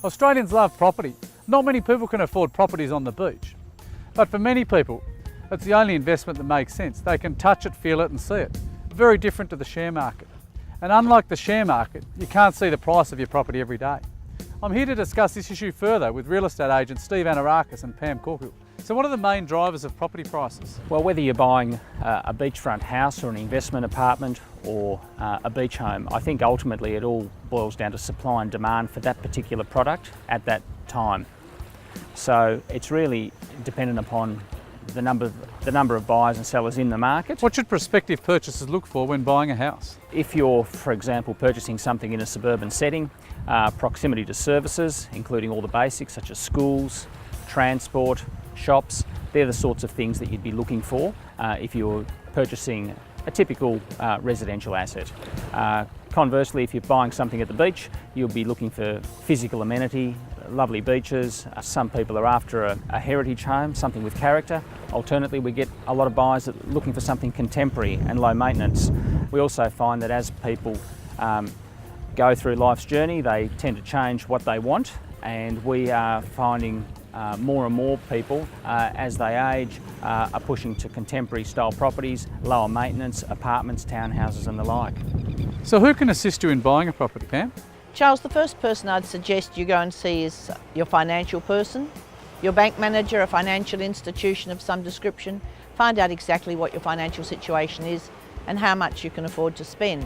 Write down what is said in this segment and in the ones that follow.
Australians love property. Not many people can afford properties on the beach. But for many people, it's the only investment that makes sense. They can touch it, feel it and see it. Very different to the share market. And unlike the share market, you can't see the price of your property every day. I'm here to discuss this issue further with real estate agents Steve Anarakis and Pam Corkill. So what are the main drivers of property prices? Well, whether you're buying a beachfront house or an investment apartment or a beach home, I think ultimately it all boils down to supply and demand for that particular product at that time. So it's really dependent upon the number of buyers and sellers in the market. What should prospective purchasers look for when buying a house? If you're, for example, purchasing something in a suburban setting, proximity to services, including all the basics such as schools, transport, shops, they're the sorts of things that you'd be looking for if you're purchasing a typical residential asset. Conversely, if you're buying something at the beach, you'll be looking for physical amenity, lovely beaches. Some people are after a heritage home, something with character. Alternatively, we get a lot of buyers that are looking for something contemporary and low maintenance. We also find that as people go through life's journey, they tend to change what they want, and we are finding more and more people, as they age, are pushing to contemporary style properties, lower maintenance, apartments, townhouses and the like. So who can assist you in buying a property, Pam? Charles, the first person I'd suggest you go and see is your financial person, your bank manager, a financial institution of some description. Find out exactly what your financial situation is and how much you can afford to spend.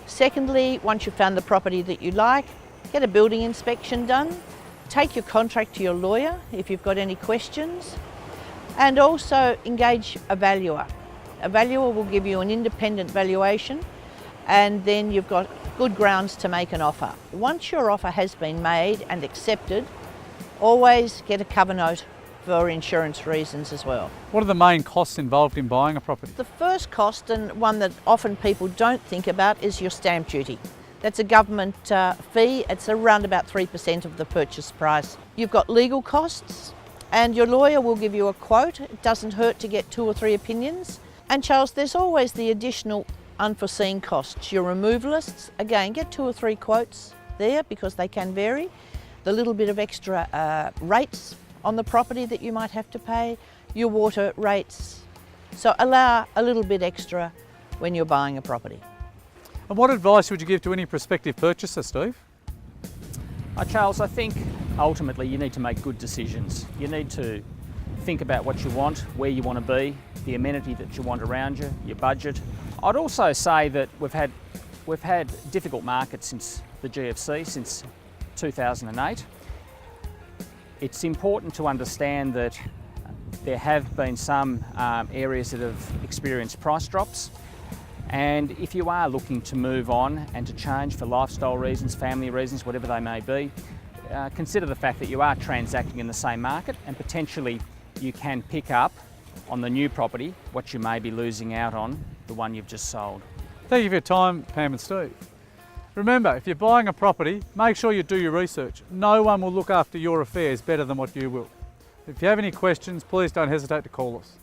Secondly, once you've found the property that you like, get a building inspection done. Take your contract to your lawyer if you've got any questions, and also engage a valuer. A valuer will give you an independent valuation, and then you've got good grounds to make an offer. Once your offer has been made and accepted, always get a cover note for insurance reasons as well. What are the main costs involved in buying a property? The first cost, and one that often people don't think about, is your stamp duty. That's a government fee. It's around about 3% of the purchase price. You've got legal costs, and your lawyer will give you a quote. It doesn't hurt to get 2 or 3 opinions. And Charles, there's always the additional unforeseen costs. Your removalists, again, get 2 or 3 quotes there because they can vary. The little bit of extra rates on the property that you might have to pay, your water rates. So allow a little bit extra when you're buying a property. And what advice would you give to any prospective purchaser, Steve? Charles, I think ultimately you need to make good decisions. You need to think about what you want, where you want to be, the amenity that you want around you, your budget. I'd also say that we've had difficult markets since the GFC, since 2008. It's important to understand that there have been some areas that have experienced price drops. And if you are looking to move on and to change for lifestyle reasons, family reasons, whatever they may be, consider the fact that you are transacting in the same market, and potentially you can pick up on the new property what you may be losing out on the one you've just sold. Thank you for your time, Pam and Steve. Remember, if you're buying a property, make sure you do your research. No one will look after your affairs better than what you will. If you have any questions, please don't hesitate to call us.